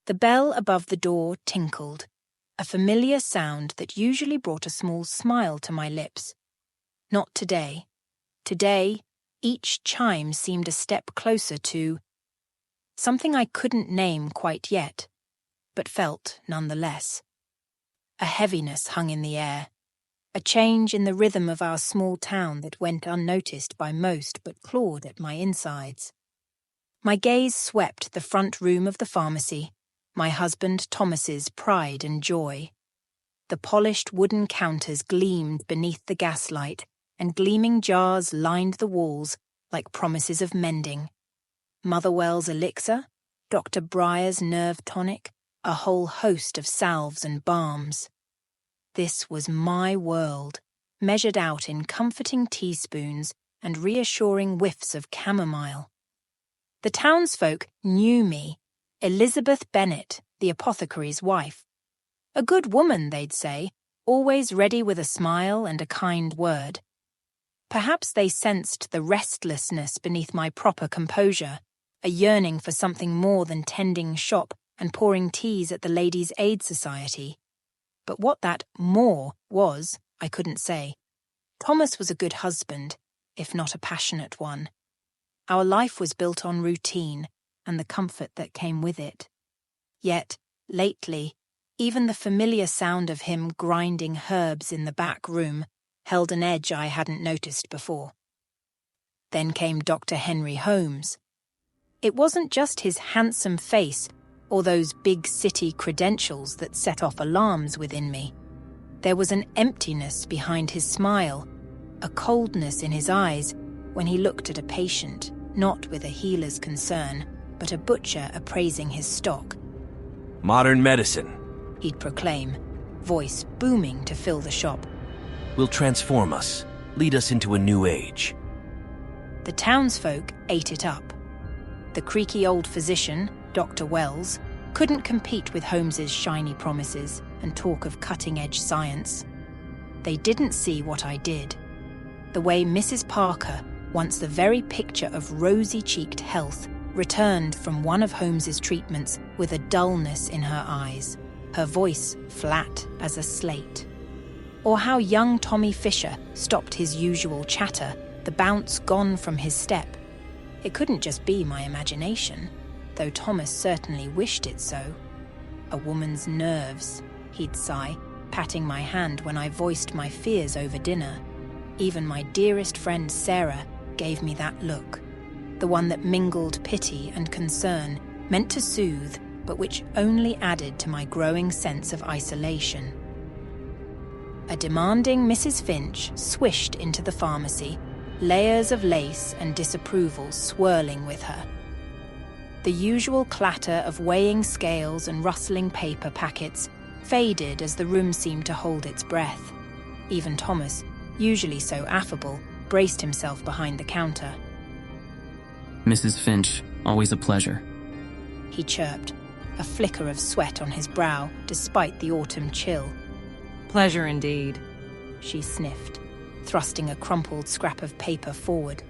The bell above the door tinkled, a familiar sound that usually brought a small smile to my lips. Not today. Today, each chime seemed a step closer to something I couldn't name quite yet, but felt nonetheless. A heaviness hung in the air, a change in the rhythm of our small town that went unnoticed by most but clawed at my insides. My gaze swept the front room of the pharmacy, my husband Thomas's pride and joy. The polished wooden counters gleamed beneath the gaslight, and gleaming jars lined the walls like promises of mending. Motherwell's elixir, Dr. Breyer's nerve tonic, a whole host of salves and balms. This was my world, measured out in comforting teaspoons and reassuring whiffs of chamomile. The townsfolk knew me, Elizabeth Bennett, the apothecary's wife. A good woman, they'd say, always ready with a smile and a kind word. Perhaps they sensed the restlessness beneath my proper composure, a yearning for something more than tending shop and pouring teas at the Ladies' Aid Society. But what that more was, I couldn't say. Thomas was a good husband, if not a passionate one. Our life was built on routine and the comfort that came with it. Yet, lately, even the familiar sound of him grinding herbs in the back room held an edge I hadn't noticed before. Then came Dr. Henry Holmes. It wasn't just his handsome face or those big city credentials that set off alarms within me. There was an emptiness behind his smile, a coldness in his eyes when he looked at a patient, not with a healer's concern, but a butcher appraising his stock. Modern medicine, he'd proclaim, voice booming to fill the shop. Will transform us, lead us into a new age. The townsfolk ate it up. The creaky old physician, Dr. Wells, couldn't compete with Holmes's shiny promises and talk of cutting-edge science. They didn't see what I did. The way Mrs. Parker, once the very picture of rosy-cheeked health, returned from one of Holmes's treatments with a dullness in her eyes, her voice flat as a slate. Or how young Tommy Fisher stopped his usual chatter, the bounce gone from his step. It couldn't just be my imagination, though Thomas certainly wished it so. A woman's nerves, he'd sigh, patting my hand when I voiced my fears over dinner. Even my dearest friend Sarah gave me that look, the one that mingled pity and concern, meant to soothe, but which only added to my growing sense of isolation. A demanding Mrs. Finch swished into the pharmacy, layers of lace and disapproval swirling with her. The usual clatter of weighing scales and rustling paper packets faded as the room seemed to hold its breath. Even Thomas, usually so affable, braced himself behind the counter. Mrs. Finch, always a pleasure. He chirped, a flicker of sweat on his brow despite the autumn chill. Pleasure indeed, she sniffed, thrusting a crumpled scrap of paper forward.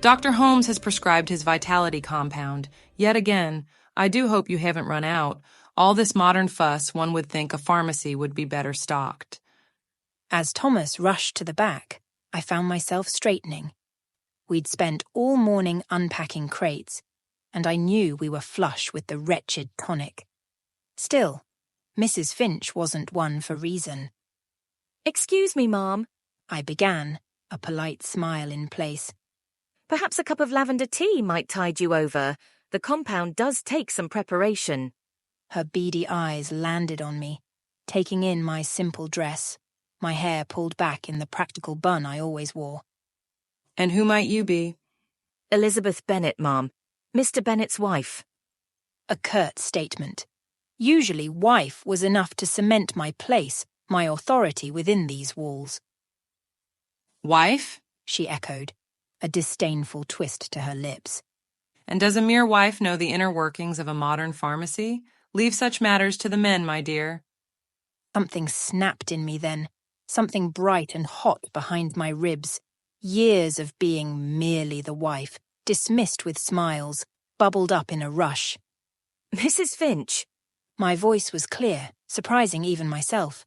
Dr. Holmes has prescribed his vitality compound. Yet again, I do hope you haven't run out. All this modern fuss, one would think a pharmacy would be better stocked. As Thomas rushed to the back, I found myself straightening. We'd spent all morning unpacking crates, and I knew we were flush with the wretched tonic. Still, Mrs. Finch wasn't one for reason. "Excuse me, Ma'am," I began, a polite smile in place. "Perhaps a cup of lavender tea might tide you over. The compound does take some preparation." Her beady eyes landed on me, taking in my simple dress, my hair pulled back in the practical bun I always wore. "And who might you be?" "Elizabeth Bennett, Ma'am. Mr. Bennett's wife." A curt statement. Usually wife was enough to cement my place, my authority within these walls. "Wife?" she echoed, a disdainful twist to her lips. "And does a mere wife know the inner workings of a modern pharmacy? Leave such matters to the men, my dear." Something snapped in me then, something bright and hot behind my ribs. Years of being merely the wife, dismissed with smiles, bubbled up in a rush. Mrs. Finch, My voice was clear, surprising even myself.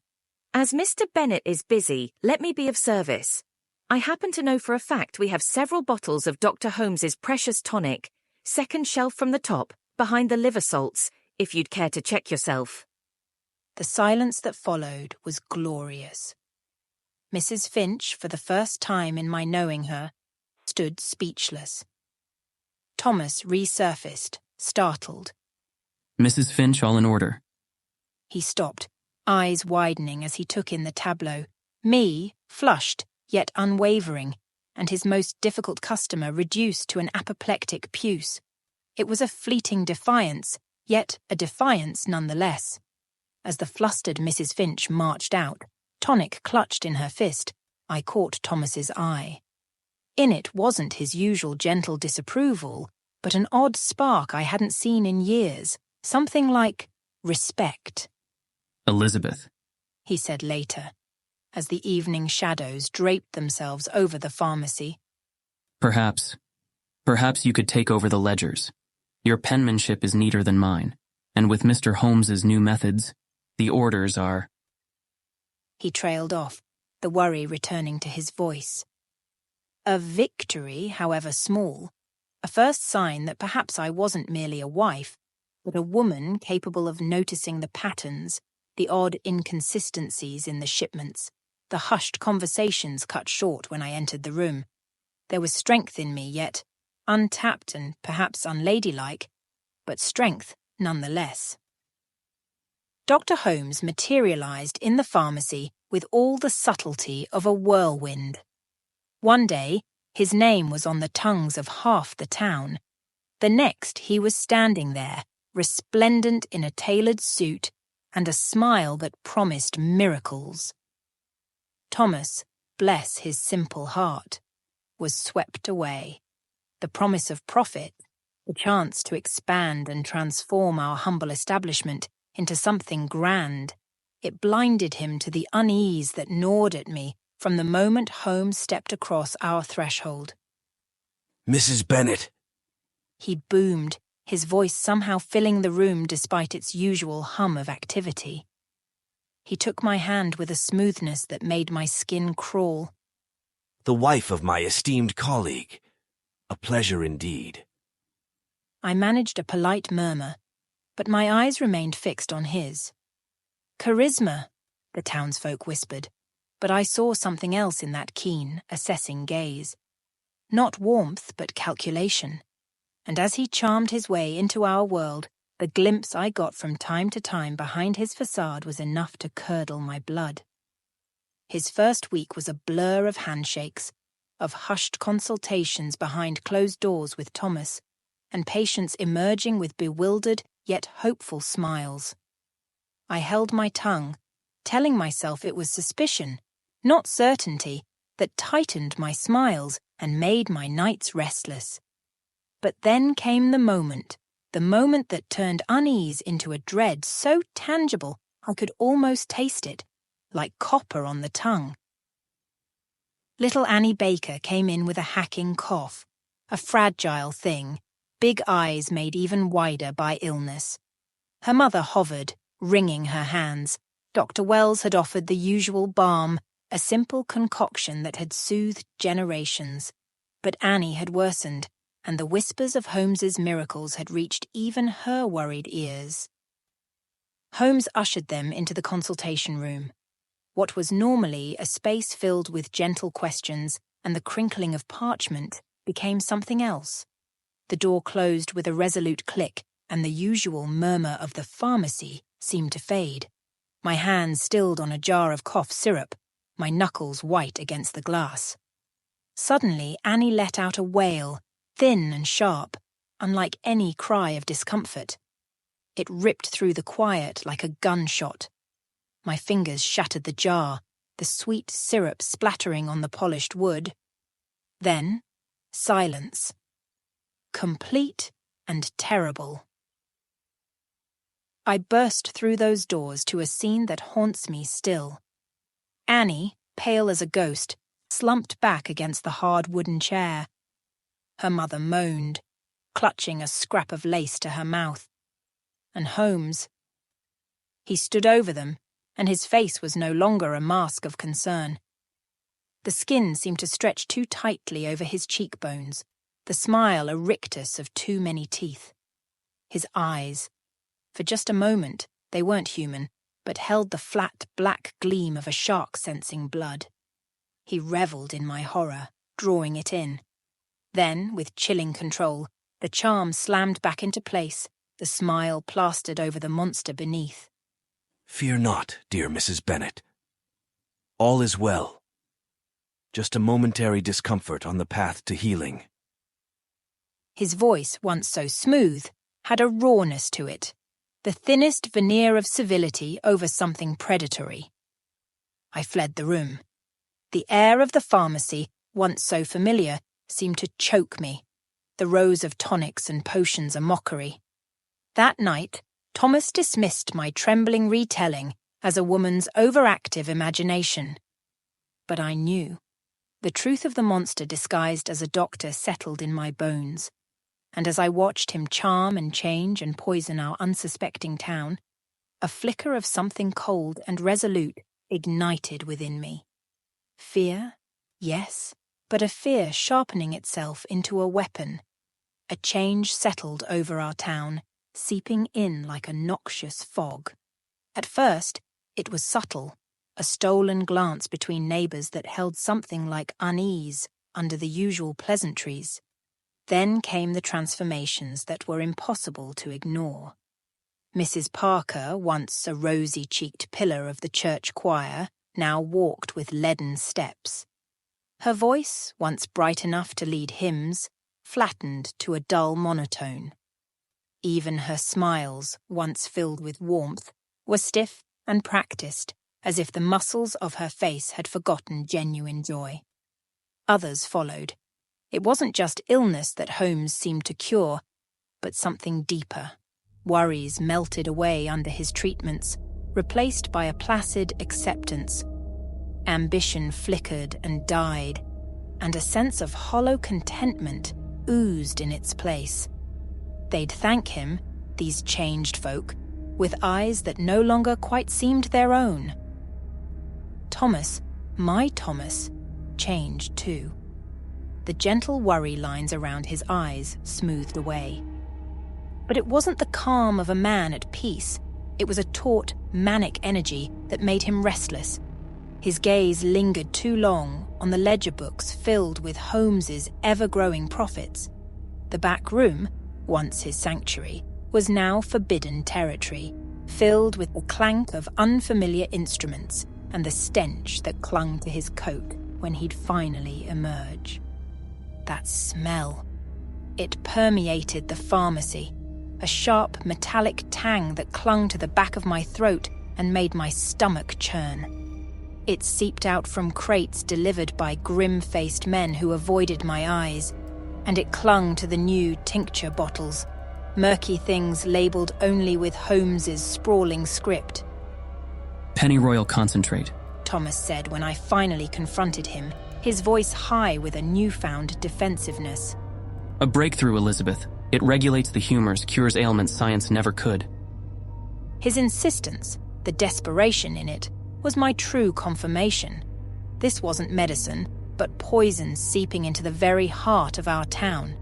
as Mr. Bennett is busy, let me be of service. I happen to know for a fact we have several bottles of Dr. Holmes's precious tonic, second shelf from the top, behind the liver salts, if you'd care to check yourself. The silence that followed was glorious. Mrs. Finch, for the first time in my knowing her, stood speechless. Thomas resurfaced, startled. Mrs. Finch, all in order. He stopped, eyes widening as he took in the tableau. Me, flushed, yet unwavering, and his most difficult customer reduced to an apoplectic puce. It was a fleeting defiance, yet a defiance nonetheless. As the flustered Mrs. Finch marched out, tonic clutched in her fist, I caught Thomas's eye. In it wasn't his usual gentle disapproval, but an odd spark I hadn't seen in years, something like respect. Elizabeth. He said later, as the evening shadows draped themselves over the pharmacy. Perhaps you could take over the ledgers. Your penmanship is neater than mine, and with Mr. Holmes's new methods, the orders are... He trailed off, the worry returning to his voice. A victory, however small, a first sign that perhaps I wasn't merely a wife, but a woman capable of noticing the patterns, the odd inconsistencies in the shipments, the hushed conversations cut short when I entered the room. There was strength in me, yet untapped and perhaps unladylike, but strength nonetheless. Dr. Holmes materialized in the pharmacy with all the subtlety of a whirlwind. One day, his name was on the tongues of half the town. The next, he was standing there, resplendent in a tailored suit and a smile that promised miracles. Thomas, bless his simple heart, was swept away. The promise of profit, the chance to expand and transform our humble establishment into something grand, it blinded him to the unease that gnawed at me from the moment Holmes stepped across our threshold. Mrs. Bennett. He boomed, his voice somehow filling the room despite its usual hum of activity. He took my hand with a smoothness that made my skin crawl. The wife of my esteemed colleague. A pleasure indeed. I managed a polite murmur, but my eyes remained fixed on his. Charisma, the townsfolk whispered, but I saw something else in that keen, assessing gaze. Not warmth, but calculation. And as he charmed his way into our world, the glimpse I got from time to time behind his façade was enough to curdle my blood. His first week was a blur of handshakes, of hushed consultations behind closed doors with Thomas, and patients emerging with bewildered yet hopeful smiles. I held my tongue, telling myself it was suspicion, not certainty, that tightened my smiles and made my nights restless. But then came the moment that turned unease into a dread so tangible I could almost taste it, like copper on the tongue. Little Annie Baker came in with a hacking cough, a fragile thing, big eyes made even wider by illness. Her mother hovered, wringing her hands. Dr. Wells had offered the usual balm, a simple concoction that had soothed generations. But Annie had worsened, and the whispers of Holmes's miracles had reached even her worried ears. Holmes ushered them into the consultation room. What was normally a space filled with gentle questions and the crinkling of parchment became something else. The door closed with a resolute click, and the usual murmur of the pharmacy seemed to fade. My hands stilled on a jar of cough syrup, my knuckles white against the glass. Suddenly, Annie let out a wail, thin and sharp, unlike any cry of discomfort. It ripped through the quiet like a gunshot. My fingers shattered the jar, the sweet syrup splattering on the polished wood. Then, silence. Complete and terrible. I burst through those doors to a scene that haunts me still. Annie, pale as a ghost, slumped back against the hard wooden chair. Her mother moaned, clutching a scrap of lace to her mouth. and Holmes. He stood over them, and his face was no longer a mask of concern. The skin seemed to stretch too tightly over his cheekbones, the smile a rictus of too many teeth. His eyes, for just a moment, they weren't human, but held the flat black gleam of a shark sensing blood. He revelled in my horror, drawing it in. Then, with chilling control, the charm slammed back into place, the smile plastered over the monster beneath. Fear not, dear Mrs. Bennett. All is well. Just a momentary discomfort on the path to healing. His voice, once so smooth, had a rawness to it, the thinnest veneer of civility over something predatory. I fled the room. The air of the pharmacy, once so familiar, seemed to choke me, the rows of tonics and potions a mockery. That night, Thomas dismissed my trembling retelling as a woman's overactive imagination. But I knew. The truth of the monster disguised as a doctor settled in my bones, and as I watched him charm and change and poison our unsuspecting town, a flicker of something cold and resolute ignited within me. Fear? Yes, but a fear sharpening itself into a weapon. A change settled over our town, seeping in like a noxious fog. At first, it was subtle, a stolen glance between neighbours that held something like unease under the usual pleasantries. Then came the transformations that were impossible to ignore. Mrs. Parker, once a rosy-cheeked pillar of the church choir, now walked with leaden steps. Her voice, once bright enough to lead hymns, flattened to a dull monotone. Even her smiles, once filled with warmth, were stiff and practiced, as if the muscles of her face had forgotten genuine joy. Others followed. It wasn't just illness that Holmes seemed to cure, but something deeper. Worries melted away under his treatments, replaced by a placid acceptance. Ambition flickered and died, and a sense of hollow contentment oozed in its place. They'd thank him, these changed folk, with eyes that no longer quite seemed their own. Thomas, my Thomas, changed too. The gentle worry lines around his eyes smoothed away. But it wasn't the calm of a man at peace. It was a taut, manic energy that made him restless. His gaze lingered too long on the ledger books filled with Holmes's ever-growing profits. The back room, once his sanctuary, was now forbidden territory, filled with the clank of unfamiliar instruments and the stench that clung to his coat when he'd finally emerge. That smell. It permeated the pharmacy, a sharp metallic tang that clung to the back of my throat and made my stomach churn. It seeped out from crates delivered by grim-faced men who avoided my eyes, and it clung to the new tincture bottles, murky things labelled only with Holmes's sprawling script. Pennyroyal concentrate, Thomas said when I finally confronted him, his voice high with a newfound defensiveness. A breakthrough, Elizabeth. It regulates the humors, cures ailments science never could. His insistence, the desperation in it, was my true confirmation. This wasn't medicine, but poison seeping into the very heart of our town.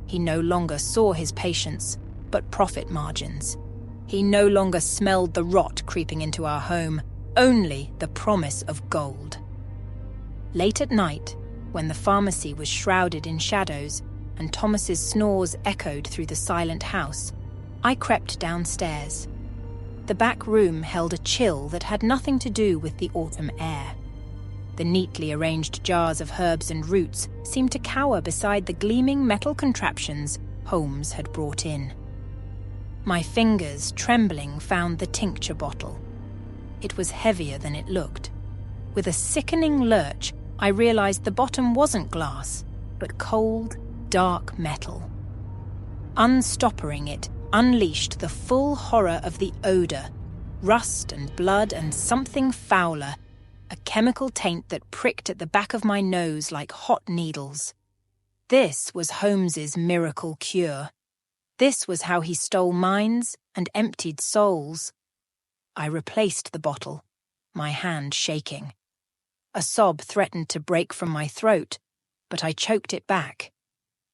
He no longer saw his patients, but profit margins. He no longer smelled the rot creeping into our home, only the promise of gold. Late at night, when the pharmacy was shrouded in shadows and Thomas's snores echoed through the silent house, I crept downstairs. The back room held a chill that had nothing to do with the autumn air. The neatly arranged jars of herbs and roots seemed to cower beside the gleaming metal contraptions Holmes had brought in. My fingers, trembling, found the tincture bottle. It was heavier than it looked. With a sickening lurch, I realized the bottom wasn't glass, but cold, dark metal. Unstoppering it unleashed the full horror of the odor, rust and blood and something fouler, a chemical taint that pricked at the back of my nose like hot needles. This was Holmes's miracle cure. This was how he stole minds and emptied souls. I replaced the bottle, my hand shaking. A sob threatened to break from my throat, but I choked it back.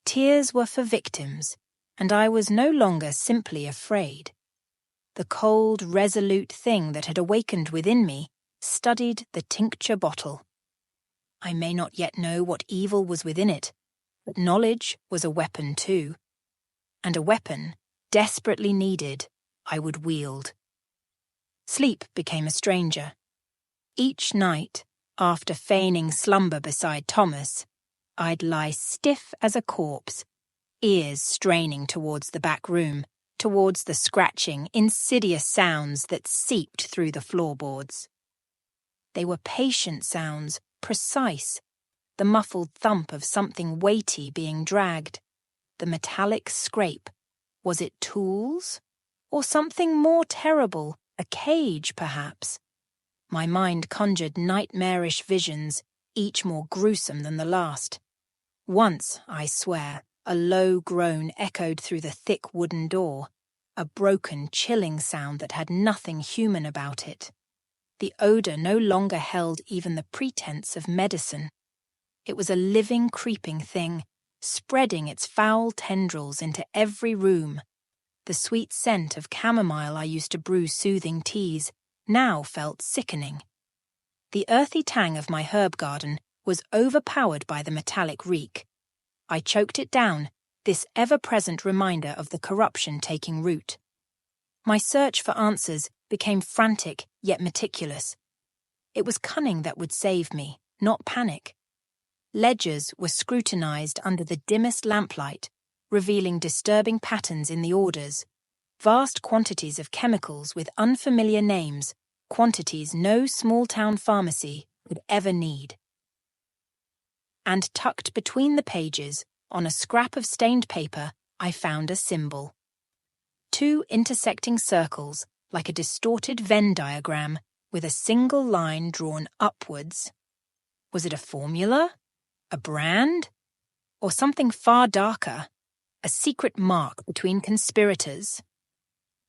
Tears were for victims, and I was no longer simply afraid. The cold, resolute thing that had awakened within me studied the tincture bottle. I may not yet know what evil was within it, but knowledge was a weapon too. And a weapon, desperately needed, I would wield. Sleep became a stranger. Each night, after feigning slumber beside Thomas, I'd lie stiff as a corpse, ears straining towards the back room, towards the scratching, insidious sounds that seeped through the floorboards. They were patient sounds, precise, the muffled thump of something weighty being dragged, the metallic scrape. Was it tools? Or something more terrible, a cage perhaps? My mind conjured nightmarish visions, each more gruesome than the last. Once, I swear, a low groan echoed through the thick wooden door, a broken, chilling sound that had nothing human about it. The odour no longer held even the pretense of medicine. It was a living, creeping thing, spreading its foul tendrils into every room. The sweet scent of chamomile I used to brew soothing teas now felt sickening. The earthy tang of my herb garden was overpowered by the metallic reek. I choked it down, this ever-present reminder of the corruption taking root. My search for answers became frantic yet meticulous. It was cunning that would save me, not panic. Ledgers were scrutinized under the dimmest lamplight, revealing disturbing patterns in the orders, vast quantities of chemicals with unfamiliar names, quantities no small-town pharmacy could ever need. And tucked between the pages, on a scrap of stained paper, I found a symbol. 2 intersecting circles, like a distorted Venn diagram, with a single line drawn upwards. Was it a formula? A brand? Or something far darker? A secret mark between conspirators?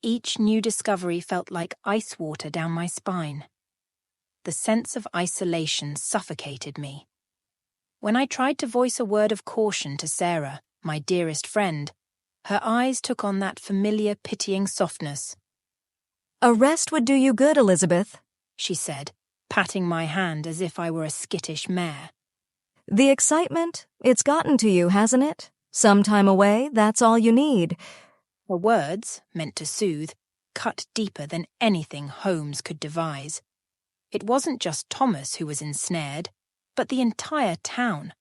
Each new discovery felt like ice water down my spine. The sense of isolation suffocated me. When I tried to voice a word of caution to Sarah, my dearest friend, her eyes took on that familiar, pitying softness. "A rest would do you good, Elizabeth," she said, patting my hand as if I were a skittish mare. "The excitement, it's gotten to you, hasn't it? Some time away, that's all you need." Her words, meant to soothe, cut deeper than anything Holmes could devise. It wasn't just Thomas who was ensnared, but the entire town.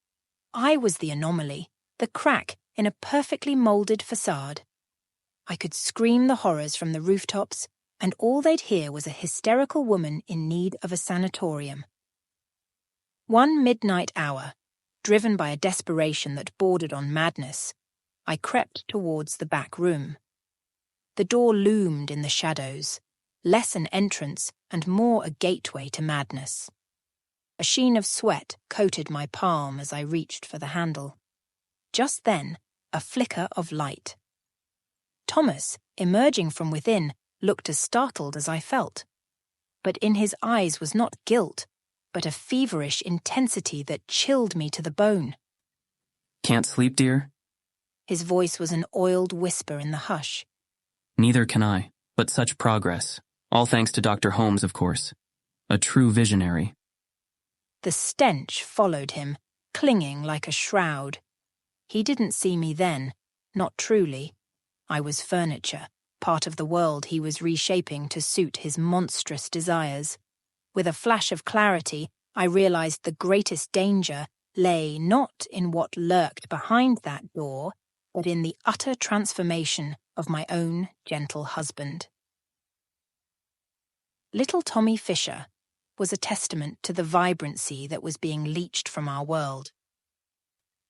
I was the anomaly, the crack in a perfectly moulded façade. I could scream the horrors from the rooftops, and all they'd hear was a hysterical woman in need of a sanatorium. One midnight hour, driven by a desperation that bordered on madness, I crept towards the back room. The door loomed in the shadows, less an entrance and more a gateway to madness. A sheen of sweat coated my palm as I reached for the handle. Just then, a flicker of light. Thomas, emerging from within, looked as startled as I felt. But in his eyes was not guilt, but a feverish intensity that chilled me to the bone. "Can't sleep, dear?" His voice was an oiled whisper in the hush. "Neither can I, but such progress. All thanks to Dr. Holmes, of course. A true visionary." The stench followed him, clinging like a shroud. He didn't see me then, not truly. I was furniture, part of the world he was reshaping to suit his monstrous desires. With a flash of clarity, I realized the greatest danger lay not in what lurked behind that door, but in the utter transformation of my own gentle husband. Little Tommy Fisher was a testament to the vibrancy that was being leached from our world.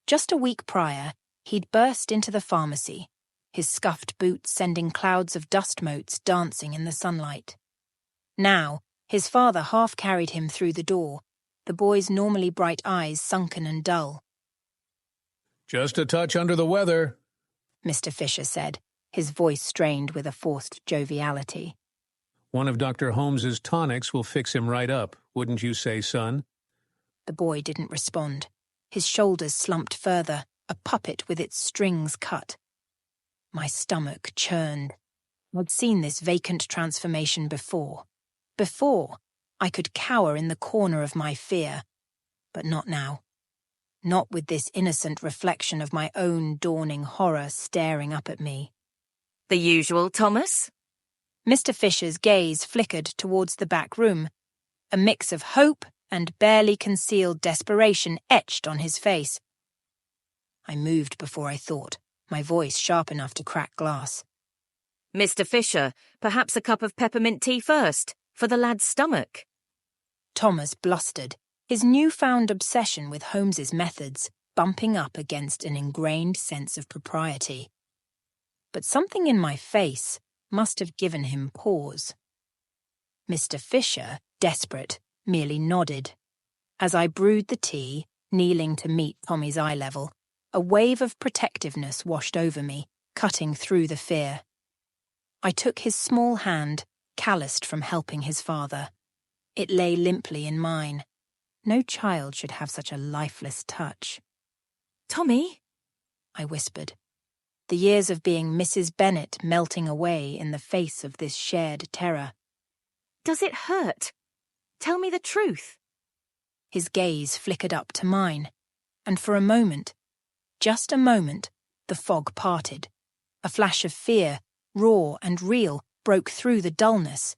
Just a week prior, he'd burst into the pharmacy, his scuffed boots sending clouds of dust motes dancing in the sunlight. Now, his father half carried him through the door, the boy's normally bright eyes sunken and dull. "Just a touch under the weather," Mr. Fisher said, his voice strained with a forced joviality. One of Dr. Holmes's tonics will fix him right up, wouldn't you say, son? The boy didn't respond. His shoulders slumped further, a puppet with its strings cut. My stomach churned. I'd seen this vacant transformation before. Before, I could cower in the corner of my fear. But not now. Not with this innocent reflection of my own dawning horror staring up at me. The usual, Thomas? Mr. Fisher's gaze flickered towards the back room. A mix of hope and barely concealed desperation etched on his face. I moved before I thought, my voice sharp enough to crack glass. Mr. Fisher, perhaps a cup of peppermint tea first, for the lad's stomach. Thomas blustered, his newfound obsession with Holmes's methods bumping up against an ingrained sense of propriety. But something in my face must have given him pause. Mr. Fisher, desperate, merely nodded. As I brewed the tea, kneeling to meet Tommy's eye level, a wave of protectiveness washed over me, cutting through the fear. I took his small hand, calloused from helping his father. It lay limply in mine. No child should have such a lifeless touch. Tommy? I whispered. The years of being Mrs. Bennett melting away in the face of this shared terror. Does it hurt? Tell me the truth. His gaze flickered up to mine, and for a moment, just a moment, the fog parted. A flash of fear, raw and real, broke through the dullness.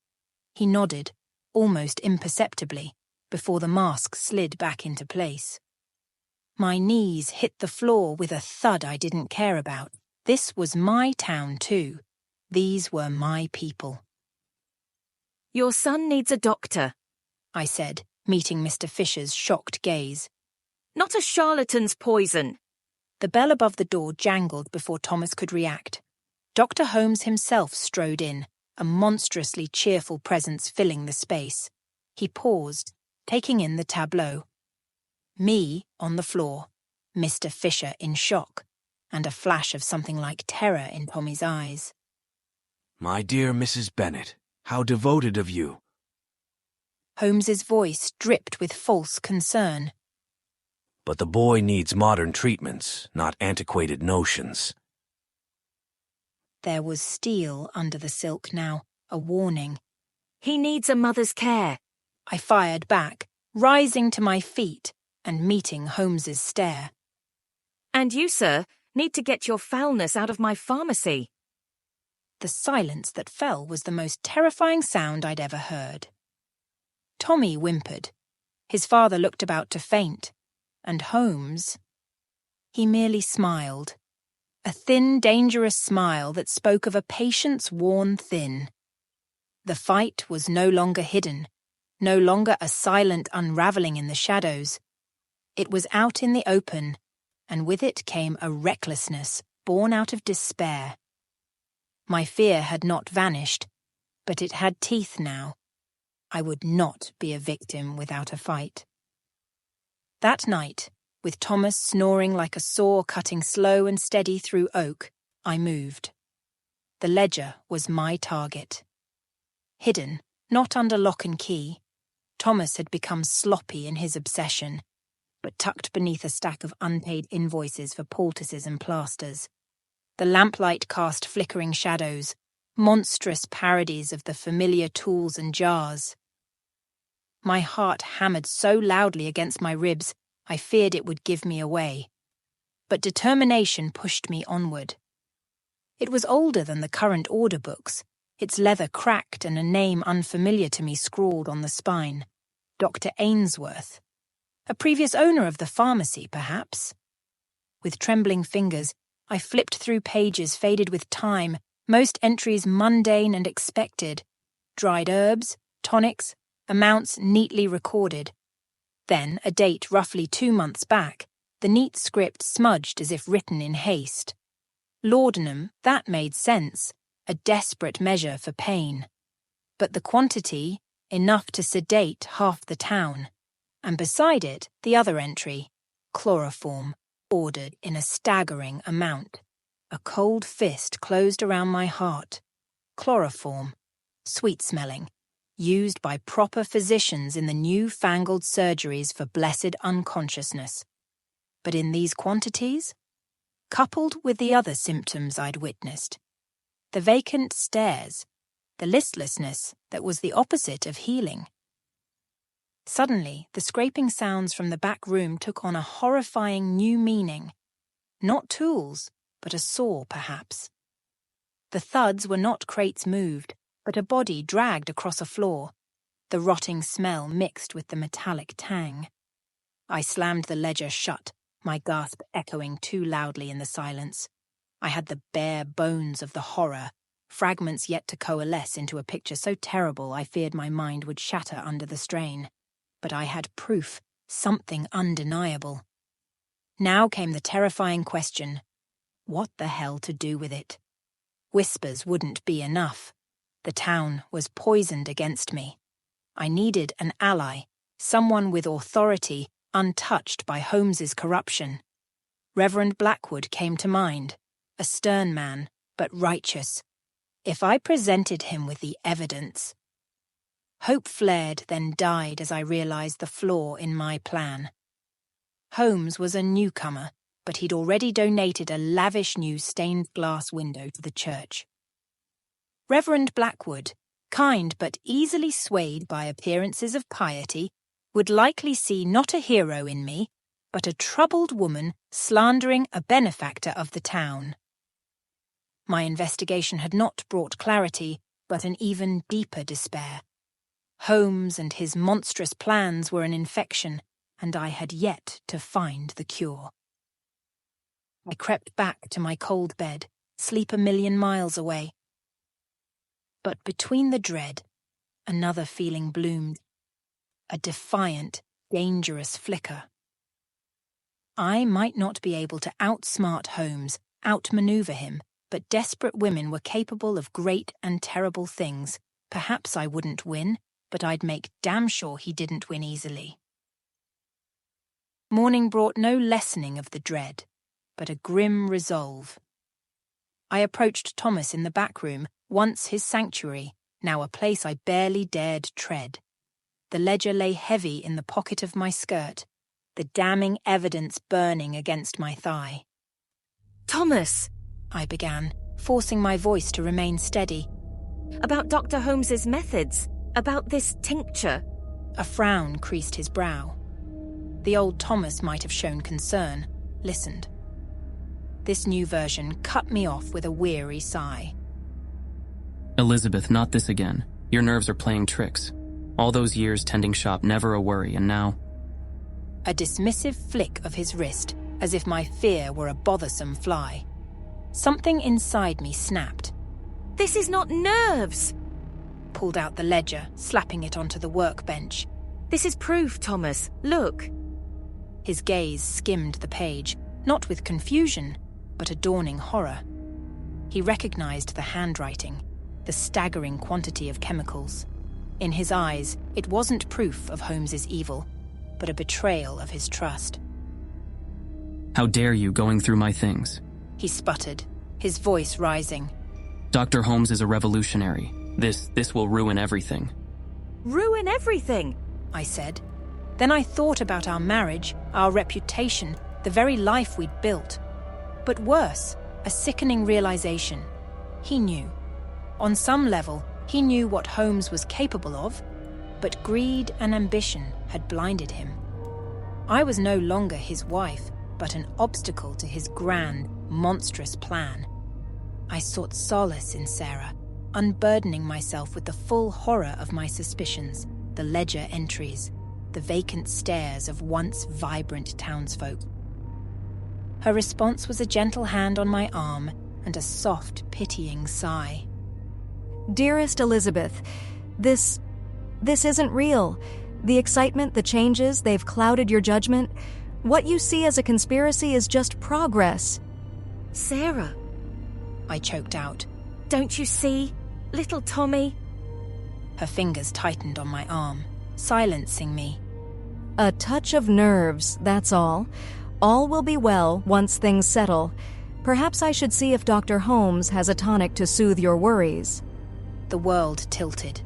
He nodded, almost imperceptibly, before the mask slid back into place. My knees hit the floor with a thud I didn't care about. This was my town too. These were my people. Your son needs a doctor, I said, meeting Mr. Fisher's shocked gaze. Not a charlatan's poison. The bell above the door jangled before Thomas could react. Dr. Holmes himself strode in, a monstrously cheerful presence filling the space. He paused, taking in the tableau. Me on the floor, Mr. Fisher in shock, and a flash of something like terror in Tommy's eyes. My dear Mrs. Bennett, how devoted of you. Holmes's voice dripped with false concern. But the boy needs modern treatments, not antiquated notions. There was steel under the silk now, a warning. He needs a mother's care. I fired back, rising to my feet and meeting Holmes's stare. And you, sir, need to get your foulness out of my pharmacy. The silence that fell was the most terrifying sound I'd ever heard. Tommy whimpered. His father looked about to faint. And Holmes? He merely smiled. A thin, dangerous smile that spoke of a patience worn thin. The fight was no longer hidden, no longer a silent unraveling in the shadows. It was out in the open, and with it came a recklessness born out of despair. My fear had not vanished, but it had teeth now. I would not be a victim without a fight. That night, with Thomas snoring like a saw cutting slow and steady through oak, I moved. The ledger was my target. Hidden, not under lock and key, Thomas had become sloppy in his obsession, but tucked beneath a stack of unpaid invoices for poultices and plasters. The lamplight cast flickering shadows, monstrous parodies of the familiar tools and jars. My heart hammered so loudly against my ribs, I feared it would give me away. But determination pushed me onward. It was older than the current order books, its leather cracked and a name unfamiliar to me scrawled on the spine. Dr. Ainsworth. A previous owner of the pharmacy, perhaps. With trembling fingers, I flipped through pages faded with time, most entries mundane and expected. Dried herbs, tonics, amounts neatly recorded. Then, a date roughly 2 months back, the neat script smudged as if written in haste. Laudanum, that made sense, a desperate measure for pain. But the quantity, enough to sedate half the town. And beside it, the other entry, chloroform, ordered in a staggering amount. A cold fist closed around my heart. Chloroform, sweet-smelling, used by proper physicians in the new-fangled surgeries for blessed unconsciousness. But in these quantities, coupled with the other symptoms I'd witnessed, the vacant stares, the listlessness that was the opposite of healing. Suddenly, the scraping sounds from the back room took on a horrifying new meaning. Not tools, but a saw, perhaps. The thuds were not crates moved, but a body dragged across a floor, the rotting smell mixed with the metallic tang. I slammed the ledger shut, my gasp echoing too loudly in the silence. I had the bare bones of the horror, fragments yet to coalesce into a picture so terrible I feared my mind would shatter under the strain. But I had proof, something undeniable. Now came the terrifying question, what the hell to do with it? Whispers wouldn't be enough. The town was poisoned against me. I needed an ally, someone with authority, untouched by Holmes's corruption. Reverend Blackwood came to mind, a stern man, but righteous. If I presented him with the evidence... Hope flared, then died as I realized the flaw in my plan. Holmes was a newcomer, but he'd already donated a lavish new stained glass window to the church. Reverend Blackwood, kind but easily swayed by appearances of piety, would likely see not a hero in me, but a troubled woman slandering a benefactor of the town. My investigation had not brought clarity, but an even deeper despair. Holmes and his monstrous plans were an infection, and I had yet to find the cure. I crept back to my cold bed, sleep a million miles away. But between the dread, another feeling bloomed, a defiant, dangerous flicker. I might not be able to outsmart Holmes, outmaneuver him, but desperate women were capable of great and terrible things. Perhaps I wouldn't win, but I'd make damn sure he didn't win easily. Morning brought no lessening of the dread, but a grim resolve. I approached Thomas in the back room, once his sanctuary, now a place I barely dared tread. The ledger lay heavy in the pocket of my skirt, the damning evidence burning against my thigh. Thomas, I began, forcing my voice to remain steady. About Dr. Holmes's methods, about this tincture. A frown creased his brow. The old Thomas might have shown concern, listened. This new version cut me off with a weary sigh. Elizabeth, not this again. Your nerves are playing tricks. All those years tending shop, never a worry, and now... A dismissive flick of his wrist, as if my fear were a bothersome fly. Something inside me snapped. This is not nerves! Pulled out the ledger, slapping it onto the workbench. This is proof, Thomas. Look. His gaze skimmed the page, not with confusion, but a dawning horror. He recognized the handwriting, the staggering quantity of chemicals. In his eyes, it wasn't proof of Holmes's evil, but a betrayal of his trust. How dare you going through my things? He sputtered, his voice rising. Dr. Holmes is a revolutionary. This will ruin everything. Ruin everything? I said. Then I thought about our marriage, our reputation, the very life we'd built. But worse, a sickening realization. He knew. On some level, he knew what Holmes was capable of, but greed and ambition had blinded him. I was no longer his wife, but an obstacle to his grand, monstrous plan. I sought solace in Sarah, unburdening myself with the full horror of my suspicions, the ledger entries, the vacant stares of once vibrant townsfolk. Her response was a gentle hand on my arm and a soft, pitying sigh. Dearest Elizabeth, this isn't real. The excitement, the changes, they've clouded your judgment. What you see as a conspiracy is just progress. Sarah, I choked out. Don't you see? Little Tommy. Her fingers tightened on my arm, silencing me. A touch of nerves, that's all. All will be well once things settle. Perhaps I should see if Dr. Holmes has a tonic to soothe your worries. The world tilted.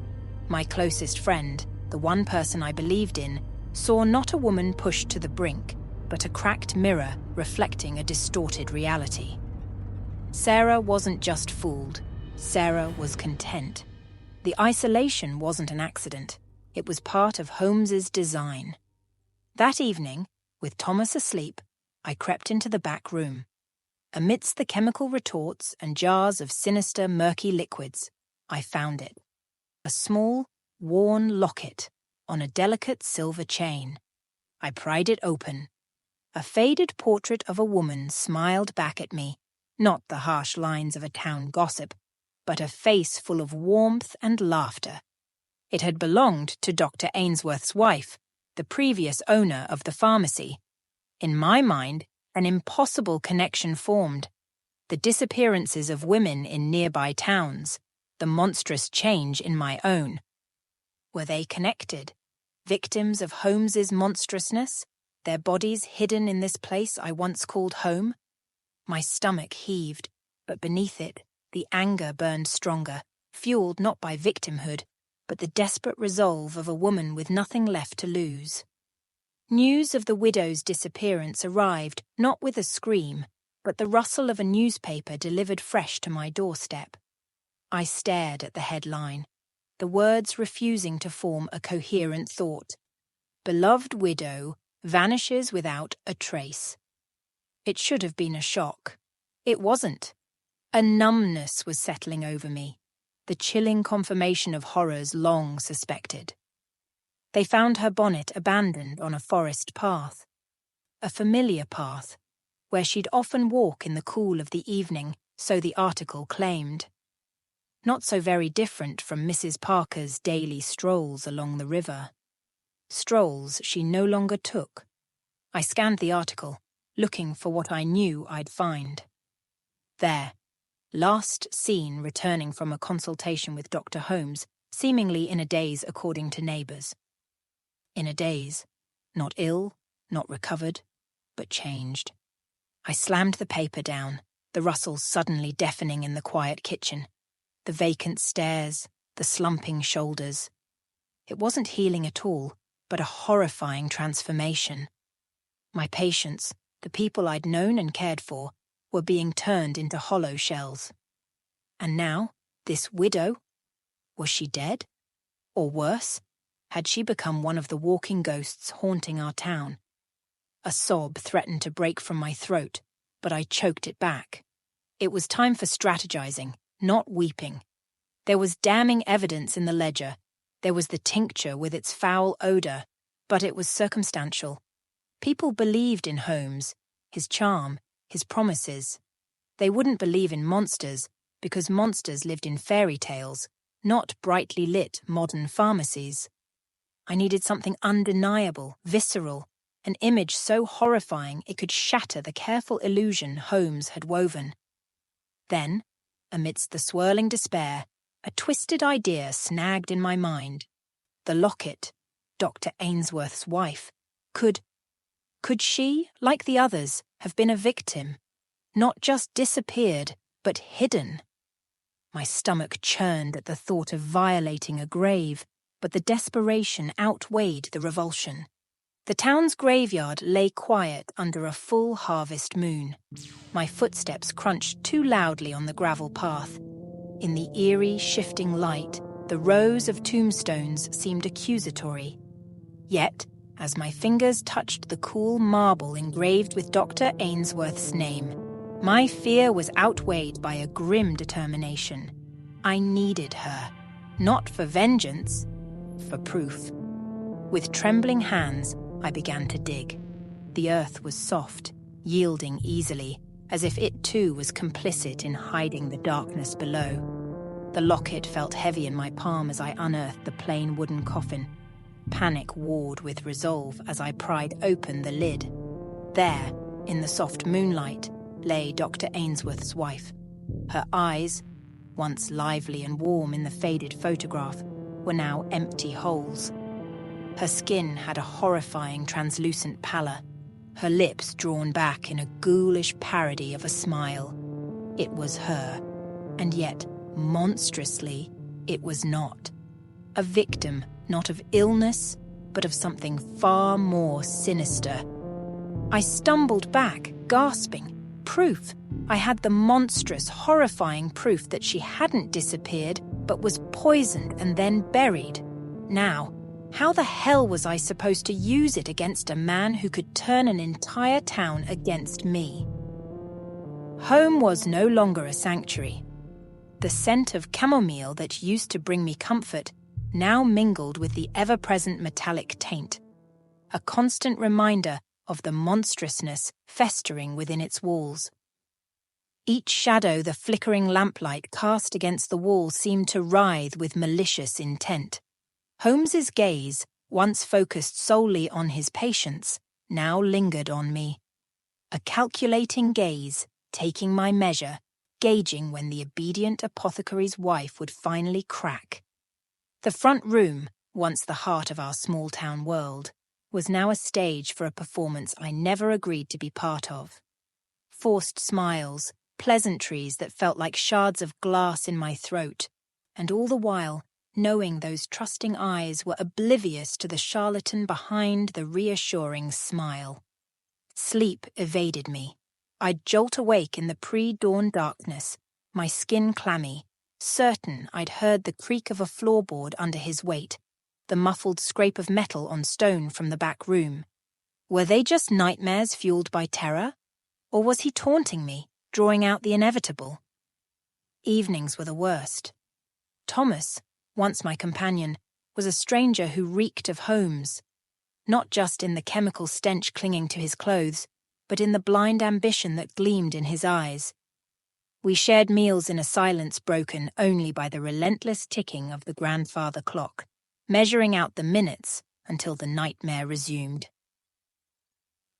My closest friend, the one person I believed in, saw not a woman pushed to the brink, but a cracked mirror reflecting a distorted reality. Sarah wasn't just fooled. Sarah was content. The isolation wasn't an accident. It was part of Holmes's design. That evening, with Thomas asleep, I crept into the back room. Amidst the chemical retorts and jars of sinister, murky liquids, I found it. A small, worn locket on a delicate silver chain. I pried it open. A faded portrait of a woman smiled back at me, not the harsh lines of a town gossip, but a face full of warmth and laughter. It had belonged to Dr. Ainsworth's wife, the previous owner of the pharmacy. In my mind, an impossible connection formed. The disappearances of women in nearby towns, the monstrous change in my own. Were they connected? Victims of Holmes's monstrousness, their bodies hidden in this place I once called home? My stomach heaved, but beneath it, the anger burned stronger, fueled not by victimhood, but the desperate resolve of a woman with nothing left to lose. News of the widow's disappearance arrived not with a scream, but the rustle of a newspaper delivered fresh to my doorstep. I stared at the headline, the words refusing to form a coherent thought. Beloved widow vanishes without a trace. It should have been a shock. It wasn't. A numbness was settling over me, the chilling confirmation of horrors long suspected. They found her bonnet abandoned on a forest path, a familiar path, where she'd often walk in the cool of the evening, so the article claimed. Not so very different from Mrs. Parker's daily strolls along the river. Strolls she no longer took. I scanned the article, looking for what I knew I'd find. There, last seen returning from a consultation with Dr. Holmes, seemingly in a daze according to neighbours. In a daze, not ill, not recovered, but changed. I slammed the paper down, the rustle suddenly deafening in the quiet kitchen. The vacant stares, the slumping shoulders. It wasn't healing at all, but a horrifying transformation. My patients, the people I'd known and cared for, were being turned into hollow shells. And now, this widow? Was she dead? Or worse, had she become one of the walking ghosts haunting our town? A sob threatened to break from my throat, but I choked it back. It was time for strategizing, not weeping. There was damning evidence in the ledger. There was the tincture with its foul odour, but it was circumstantial. People believed in Holmes, his charm, his promises. They wouldn't believe in monsters, because monsters lived in fairy tales, not brightly lit modern pharmacies. I needed something undeniable, visceral, an image so horrifying it could shatter the careful illusion Holmes had woven. Then, amidst the swirling despair, a twisted idea snagged in my mind. The locket, Dr. Ainsworth's wife, could she, like the others, have been a victim? Not just disappeared, but hidden. My stomach churned at the thought of violating a grave, but the desperation outweighed the revulsion. The town's graveyard lay quiet under a full harvest moon. My footsteps crunched too loudly on the gravel path. In the eerie, shifting light, the rows of tombstones seemed accusatory. Yet, as my fingers touched the cool marble engraved with Dr. Ainsworth's name, my fear was outweighed by a grim determination. I needed her, not for vengeance, for proof. With trembling hands, I began to dig. The earth was soft, yielding easily, as if it too was complicit in hiding the darkness below. The locket felt heavy in my palm as I unearthed the plain wooden coffin. Panic warred with resolve as I pried open the lid. There, in the soft moonlight, lay Dr. Ainsworth's wife. Her eyes, once lively and warm in the faded photograph, were now empty holes. Her skin had a horrifying translucent pallor. her lips drawn back in a ghoulish parody of a smile. It was her, and yet, monstrously, it was not. A victim, not of illness, but of something far more sinister. I stumbled back, gasping. Proof. I had the monstrous, horrifying proof that she hadn't disappeared, but was poisoned and then buried. Now, how the hell was I supposed to use it against a man who could turn an entire town against me? Home was no longer a sanctuary. The scent of chamomile that used to bring me comfort now mingled with the ever-present metallic taint, a constant reminder of the monstrousness festering within its walls. Each shadow the flickering lamplight cast against the wall seemed to writhe with malicious intent. Holmes's gaze, once focused solely on his patients, now lingered on me. A calculating gaze, taking my measure, gauging when the obedient apothecary's wife would finally crack. The front room, once the heart of our small-town world, was now a stage for a performance I never agreed to be part of. Forced smiles, pleasantries that felt like shards of glass in my throat, and all the while, knowing those trusting eyes were oblivious to the charlatan behind the reassuring smile. Sleep evaded me. I'd jolt awake in the pre-dawn darkness, my skin clammy, certain I'd heard the creak of a floorboard under his weight, the muffled scrape of metal on stone from the back room. Were they just nightmares fueled by terror? Or was he taunting me, drawing out the inevitable? Evenings were the worst. Thomas, once my companion, was a stranger who reeked of Holmes, not just in the chemical stench clinging to his clothes, but in the blind ambition that gleamed in his eyes. We shared meals in a silence broken only by the relentless ticking of the grandfather clock, measuring out the minutes until the nightmare resumed.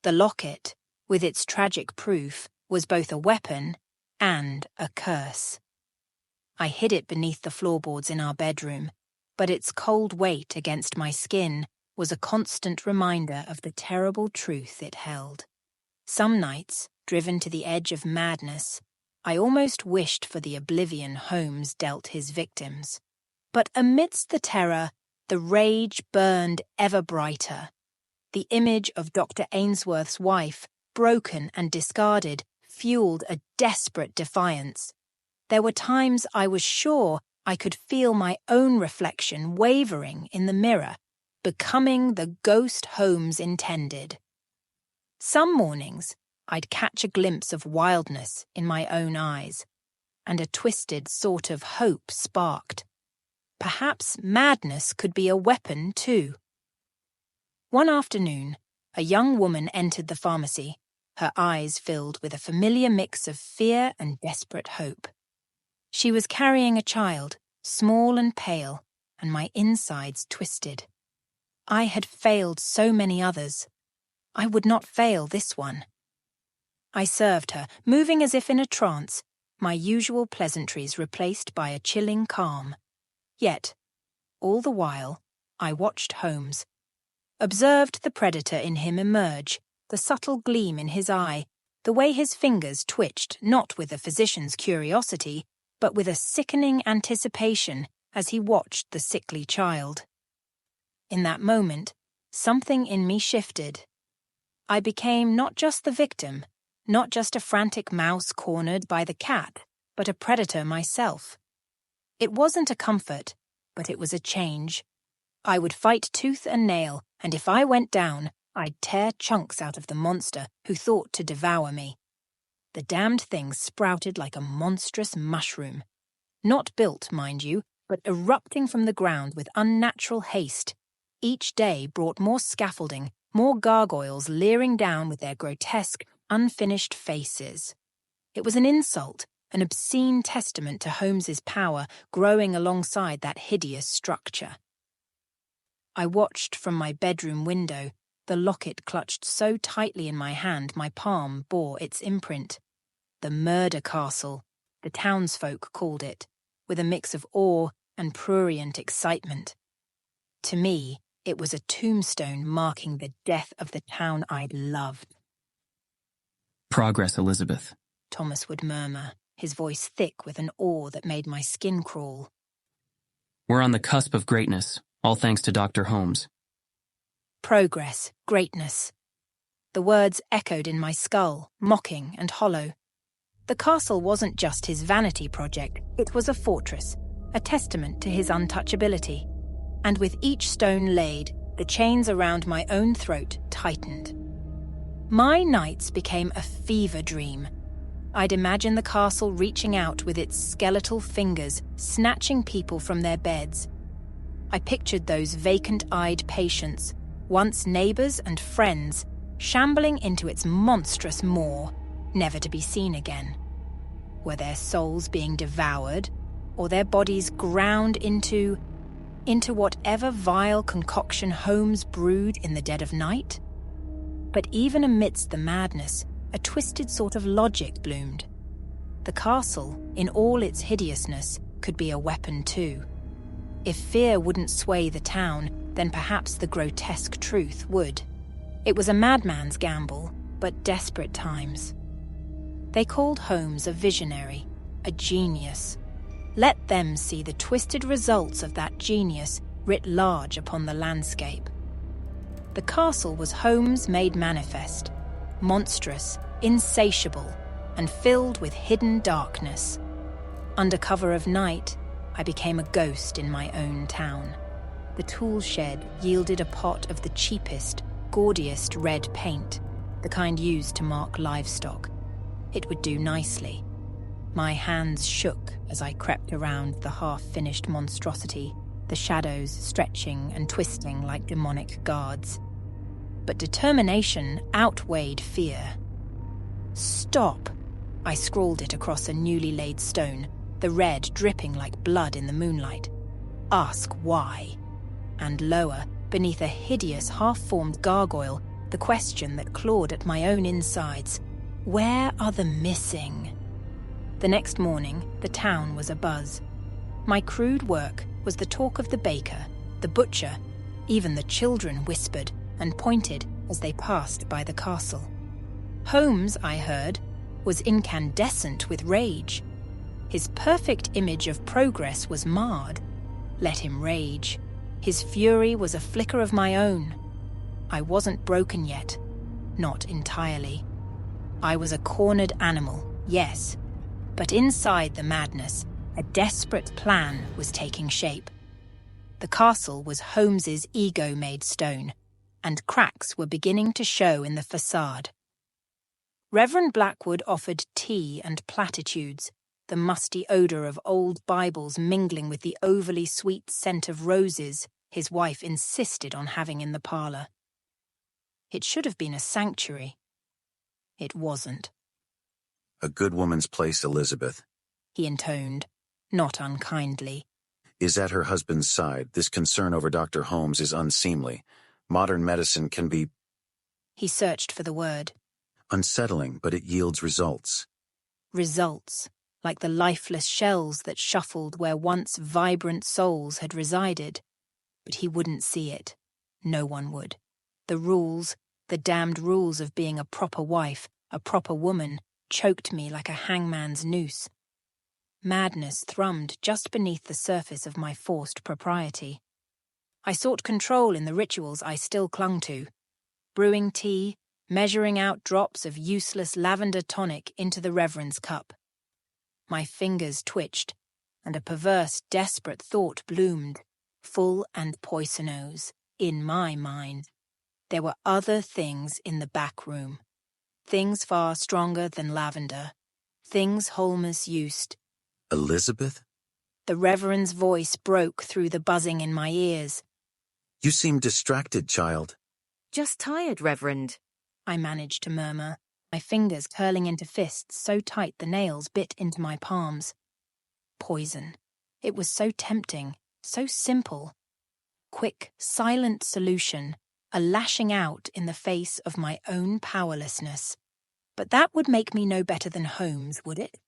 The locket, with its tragic proof, was both a weapon and a curse. I hid it beneath the floorboards in our bedroom, but its cold weight against my skin was a constant reminder of the terrible truth it held. Some nights, driven to the edge of madness, I almost wished for the oblivion Holmes dealt his victims. But amidst the terror, the rage burned ever brighter. The image of Dr. Ainsworth's wife, broken and discarded, fueled a desperate defiance. There were times I was sure I could feel my own reflection wavering in the mirror, becoming the ghost Holmes intended. Some mornings, I'd catch a glimpse of wildness in my own eyes, and a twisted sort of hope sparked. Perhaps madness could be a weapon too. One afternoon, a young woman entered the pharmacy, her eyes filled with a familiar mix of fear and desperate hope. She was carrying a child, small and pale, and my insides twisted. I had failed so many others. I would not fail this one. I served her, moving as if in a trance, my usual pleasantries replaced by a chilling calm. Yet, all the while, I watched Holmes, observed the predator in him emerge, the subtle gleam in his eye, the way his fingers twitched not with a physician's curiosity, but with a sickening anticipation as he watched the sickly child. In that moment, something in me shifted. I became not just the victim, not just a frantic mouse cornered by the cat, but a predator myself. It wasn't a comfort, but it was a change. I would fight tooth and nail, and if I went down, I'd tear chunks out of the monster who thought to devour me. The damned thing sprouted like a monstrous mushroom. Not built, mind you, but erupting from the ground with unnatural haste. Each day brought more scaffolding, more gargoyles leering down with their grotesque, unfinished faces. It was an insult, an obscene testament to Holmes's power growing alongside that hideous structure. I watched from my bedroom window, the locket clutched so tightly in my hand my palm bore its imprint. The murder castle, the townsfolk called it, with a mix of awe and prurient excitement. To me, it was a tombstone marking the death of the town I'd loved. Progress, Elizabeth. Thomas would murmur, his voice thick with an awe that made my skin crawl. We're on the cusp of greatness, all thanks to Dr. Holmes. Progress, greatness. The words echoed in my skull, mocking and hollow. The castle wasn't just his vanity project, it was a fortress, a testament to his untouchability. And with each stone laid, the chains around my own throat tightened. My nights became a fever dream. I'd imagine the castle reaching out with its skeletal fingers, snatching people from their beds. I pictured those vacant-eyed patients, once neighbours and friends, shambling into its monstrous maw, never to be seen again. Were their souls being devoured, or their bodies ground into whatever vile concoction Holmes brewed in the dead of night? But even amidst the madness, a twisted sort of logic bloomed. The castle, in all its hideousness, could be a weapon too. If fear wouldn't sway the town, then perhaps the grotesque truth would. It was a madman's gamble, but desperate times. They called Holmes a visionary, a genius. Let them see the twisted results of that genius writ large upon the landscape. The castle was Holmes made manifest, monstrous, insatiable, and filled with hidden darkness. Under cover of night, I became a ghost in my own town. The tool shed yielded a pot of the cheapest, gaudiest red paint, the kind used to mark livestock. It would do nicely. My hands shook as I crept around the half-finished monstrosity, the shadows stretching and twisting like demonic guards. But determination outweighed fear. "Stop!" I scrawled it across a newly laid stone, the red dripping like blood in the moonlight. "Ask why." And lower, beneath a hideous half-formed gargoyle, the question that clawed at my own insides: where are the missing? The next morning, the town was abuzz. My crude work was the talk of the baker, the butcher, even the children whispered and pointed as they passed by the castle. Holmes, I heard, was incandescent with rage. His perfect image of progress was marred. Let him rage. His fury was a flicker of my own. I wasn't broken yet, not entirely. I was a cornered animal, yes, but inside the madness, a desperate plan was taking shape. The castle was Holmes's ego-made stone, and cracks were beginning to show in the façade. Reverend Blackwood offered tea and platitudes, the musty odour of old Bibles mingling with the overly sweet scent of roses his wife insisted on having in the parlour. It should have been a sanctuary. It wasn't. "A good woman's place, Elizabeth," he intoned, not unkindly. "is at her husband's side. This concern over Dr. Holmes is unseemly. Modern medicine can be He searched for the word. unsettling, but it yields results." Results, like the lifeless shells that shuffled where once vibrant souls had resided. But he wouldn't see it. No one would. The rules, the damned rules of being a proper wife, a proper woman, choked me like a hangman's noose. Madness thrummed just beneath the surface of my forced propriety. I sought control in the rituals I still clung to. Brewing tea, measuring out drops of useless lavender tonic into the reverend's cup. My fingers twitched, and a perverse, desperate thought bloomed, full and poisonous, in my mind. There were other things in the back room. Things far stronger than lavender. Things Holmes used. "Elizabeth? The reverend's voice broke through the buzzing in my ears. You seem distracted, child." Just tired, Reverend. I managed to murmur, my fingers curling into fists so tight the nails bit into my palms. Poison. It was so tempting, so simple. Quick, silent solution, a lashing out in the face of my own powerlessness. But that would make me no better than Holmes, would it?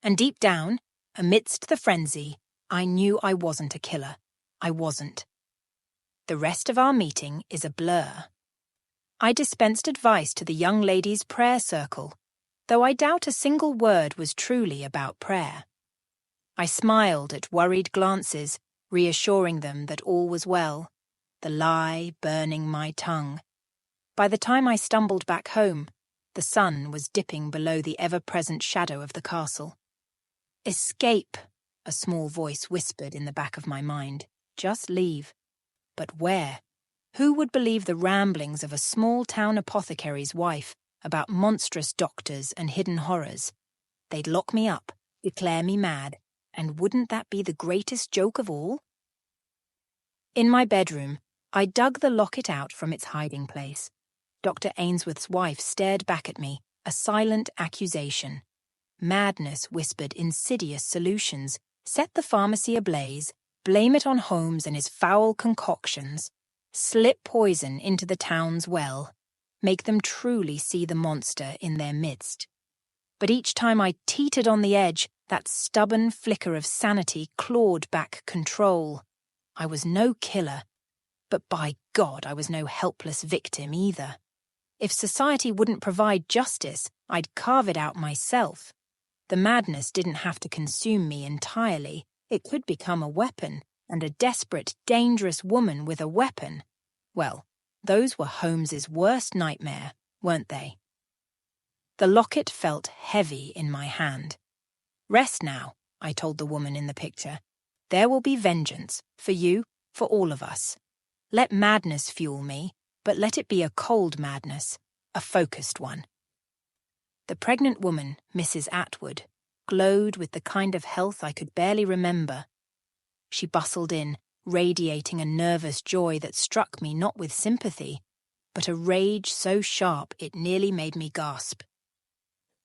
And deep down, amidst the frenzy, I knew I wasn't a killer. I wasn't. The rest of our meeting is a blur. I dispensed advice to the young ladies' prayer circle, though I doubt a single word was truly about prayer. I smiled at worried glances, reassuring them that all was well, the lie burning my tongue. By the time I stumbled back home, the sun was dipping below the ever-present shadow of the castle. "Escape," a small voice whispered in the back of my mind. "Just leave." But where? Who would believe the ramblings of a small-town apothecary's wife about monstrous doctors and hidden horrors? They'd lock me up, declare me mad, and wouldn't that be the greatest joke of all? In my bedroom, I dug the locket out from its hiding place. Dr. Ainsworth's wife stared back at me, a silent accusation. Madness whispered insidious solutions, set the pharmacy ablaze, blame it on Holmes and his foul concoctions, slip poison into the town's well, make them truly see the monster in their midst. But each time I teetered on the edge, that stubborn flicker of sanity clawed back control. I was no killer, but by God, I was no helpless victim either. If society wouldn't provide justice, I'd carve it out myself. The madness didn't have to consume me entirely. It could become a weapon, and a desperate, dangerous woman with a weapon. Well, those were Holmes's worst nightmare, weren't they? The locket felt heavy in my hand. "Rest now," I told the woman in the picture. "There will be vengeance, for you, for all of us. Let madness fuel me, but let it be a cold madness, a focused one." The pregnant woman, Mrs. Atwood, glowed with the kind of health I could barely remember. She bustled in, radiating a nervous joy that struck me not with sympathy, but a rage so sharp it nearly made me gasp.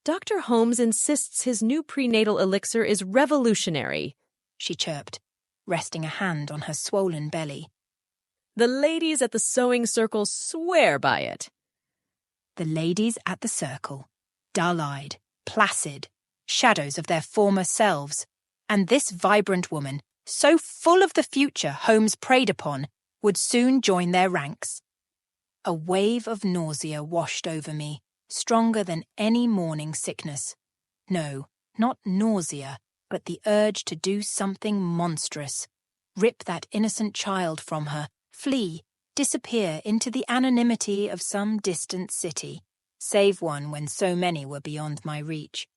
"Dr. Holmes insists his new prenatal elixir is revolutionary," she chirped, resting a hand on her swollen belly. "The ladies at the sewing circle swear by it." The ladies at the circle, dull-eyed, placid, shadows of their former selves, and this vibrant woman, so full of the future Holmes preyed upon, would soon join their ranks. A wave of nausea washed over me, stronger than any morning sickness. No, not nausea, but the urge to do something monstrous. Rip that innocent child from her, flee, disappear into the anonymity of some distant city, save one when so many were beyond my reach.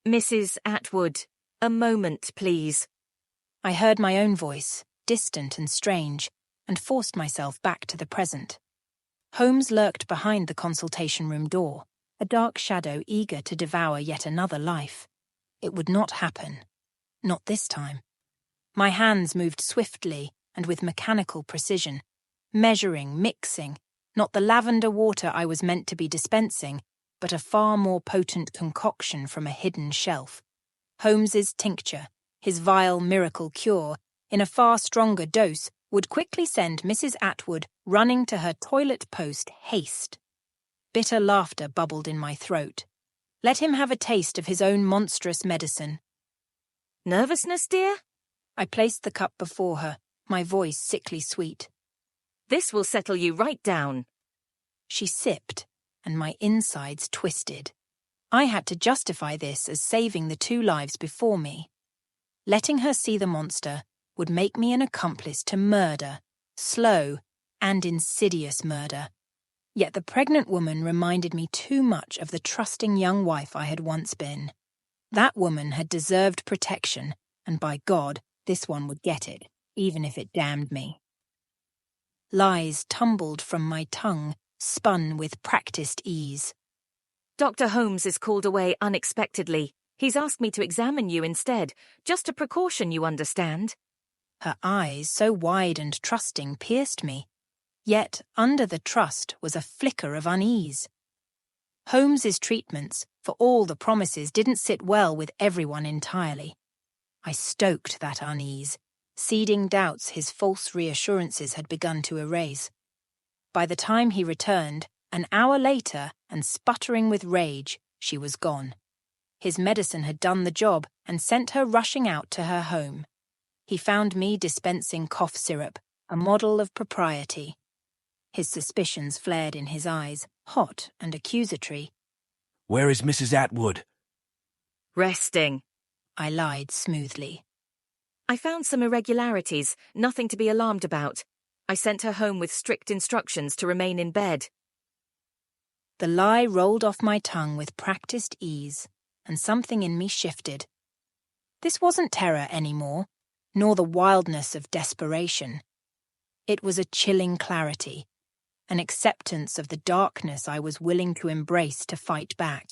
"Mrs. Atwood, a moment, please." I heard my own voice, distant and strange, and forced myself back to the present. Holmes lurked behind the consultation room door, a dark shadow eager to devour yet another life. It would not happen. Not this time. My hands moved swiftly and with mechanical precision, measuring, mixing, not the lavender water I was meant to be dispensing, but a far more potent concoction from a hidden shelf. Holmes's tincture, his vile miracle cure, in a far stronger dose, would quickly send Mrs. Atwood running to her toilet post haste. Bitter laughter bubbled in my throat. Let him have a taste of his own monstrous medicine. "Nervousness, dear?" I placed the cup before her, my voice sickly sweet. "This will settle you right down." She sipped, and my insides twisted. I had to justify this as saving the 2 lives before me. Letting her see the monster would make me an accomplice to murder, slow and insidious murder. Yet the pregnant woman reminded me too much of the trusting young wife I had once been. That woman had deserved protection, and by God, this one would get it, even if it damned me. Lies tumbled from my tongue, spun with practiced ease. "Dr. Holmes is called away unexpectedly. He's asked me to examine you instead, just a precaution, you understand." Her eyes, so wide and trusting, pierced me. Yet under the trust was a flicker of unease. Holmes's treatments, for all the promises, didn't sit well with everyone entirely. I stoked that unease, seeding doubts his false reassurances had begun to erase. By the time he returned, an hour later, and sputtering with rage, she was gone. His medicine had done the job and sent her rushing out to her home. He found me dispensing cough syrup, a model of propriety. His suspicions flared in his eyes, hot and accusatory. Where is Mrs. Atwood? Resting. I lied smoothly. I found some irregularities, nothing to be alarmed about. I sent her home with strict instructions to remain in bed. The lie rolled off my tongue with practiced ease, and something in me shifted. This wasn't terror anymore, nor the wildness of desperation. It was a chilling clarity, an acceptance of the darkness I was willing to embrace to fight back.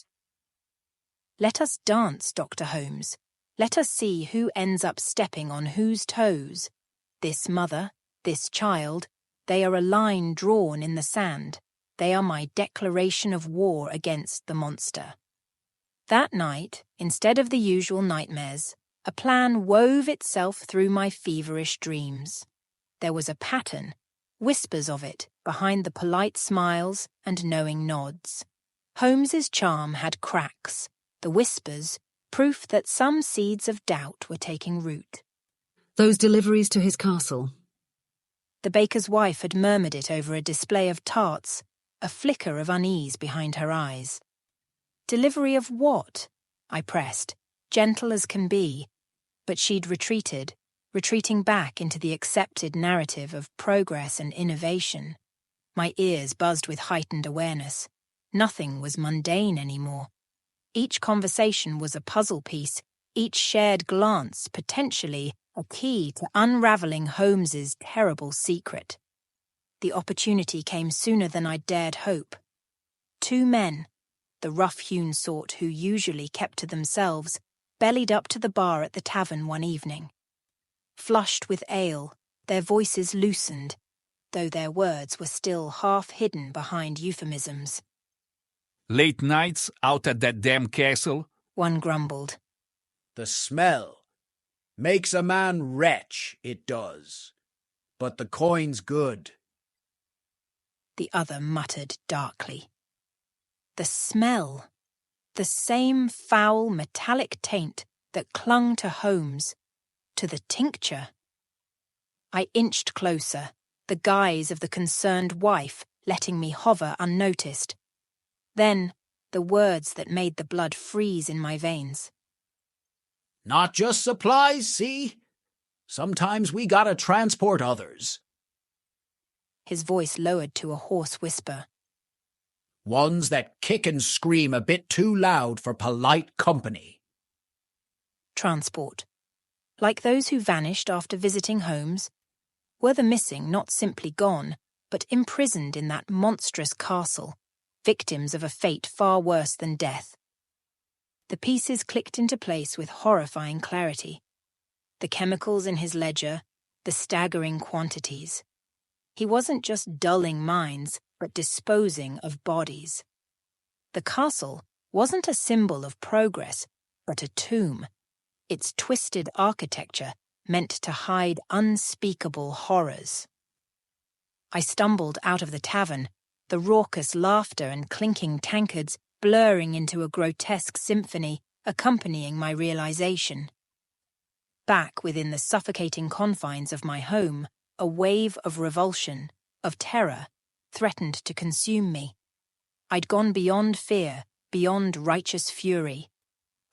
Let us dance, Dr. Holmes. Let us see who ends up stepping on whose toes. This mother, this child, they are a line drawn in the sand. They are my declaration of war against the monster. That night, instead of the usual nightmares, a plan wove itself through my feverish dreams. There was a pattern, whispers of it, behind the polite smiles and knowing nods. Holmes's charm had cracks, the whispers, proof that some seeds of doubt were taking root. Those deliveries to his castle. The baker's wife had murmured it over a display of tarts, a flicker of unease behind her eyes. Delivery of what? I pressed, gentle as can be, but she'd retreated, retreating back into the accepted narrative of progress and innovation. My ears buzzed with heightened awareness. Nothing was mundane anymore. Each conversation was a puzzle piece, each shared glance potentially a key to unraveling Holmes's terrible secret. The opportunity came sooner than I dared hope. Two men, the rough-hewn sort who usually kept to themselves, bellied up to the bar at the tavern one evening. Flushed with ale, their voices loosened, though their words were still half hidden behind euphemisms. "Late nights out at that damn castle?" One grumbled. "The smell. Makes a man retch, it does. But the coin's good." The other muttered darkly. The smell. The same foul metallic taint that clung to Holmes, to the tincture. I inched closer, the guise of the concerned wife letting me hover unnoticed. Then, the words that made the blood freeze in my veins. "Not just supplies, see? Sometimes we gotta transport others." His voice lowered to a hoarse whisper. "Ones that kick and scream a bit too loud for polite company." Transport. Like those who vanished after visiting Holmes, were the missing not simply gone, but imprisoned in that monstrous castle, victims of a fate far worse than death. The pieces clicked into place with horrifying clarity. The chemicals in his ledger, the staggering quantities. He wasn't just dulling minds, but disposing of bodies. The castle wasn't a symbol of progress, but a tomb. Its twisted architecture meant to hide unspeakable horrors. I stumbled out of the tavern, the raucous laughter and clinking tankards blurring into a grotesque symphony accompanying my realization. Back within the suffocating confines of my home, a wave of revulsion, of terror, threatened to consume me. I'd gone beyond fear, beyond righteous fury.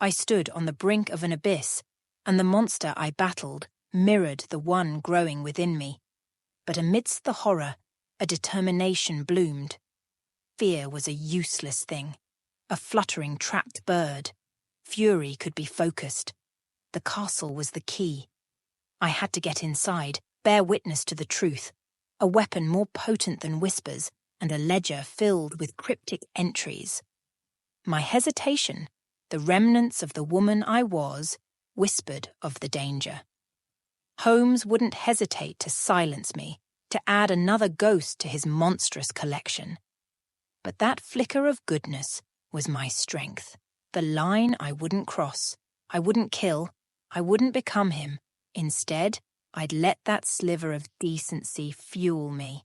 I stood on the brink of an abyss, and the monster I battled mirrored the one growing within me. But amidst the horror, a determination bloomed. Fear was a useless thing, a fluttering trapped bird. Fury could be focused. The castle was the key. I had to get inside, bear witness to the truth, a weapon more potent than whispers, and a ledger filled with cryptic entries. My hesitation, the remnants of the woman I was, whispered of the danger. Holmes wouldn't hesitate to silence me, to add another ghost to his monstrous collection. But that flicker of goodness was my strength, the line I wouldn't cross. I wouldn't kill, I wouldn't become him. Instead, I'd let that sliver of decency fuel me.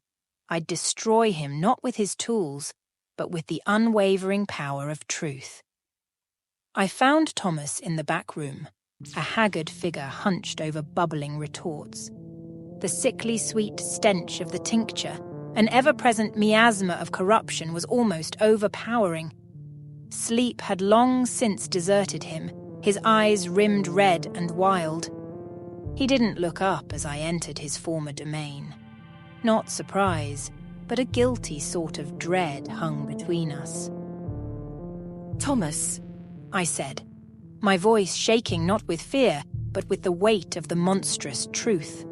I'd destroy him not with his tools, but with the unwavering power of truth. I found Thomas in the back room, a haggard figure hunched over bubbling retorts. The sickly sweet stench of the tincture, an ever-present miasma of corruption, was almost overpowering. Sleep had long since deserted him, his eyes rimmed red and wild. He didn't look up as I entered his former domain. Not surprise, but a guilty sort of dread hung between us. Thomas, I said, my voice shaking not with fear, but with the weight of the monstrous truth.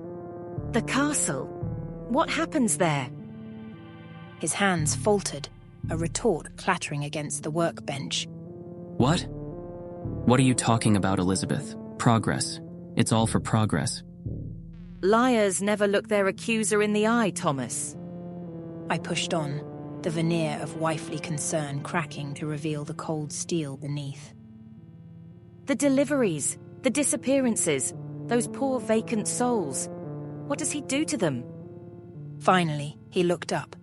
The castle. What happens there? His hands faltered, a retort clattering against the workbench. What? What are you talking about, Elizabeth? Progress. It's all for progress. Liars never look their accuser in the eye, Thomas. I pushed on, the veneer of wifely concern cracking to reveal the cold steel beneath. The deliveries, the disappearances, those poor vacant souls. What does he do to them? Finally, he looked up.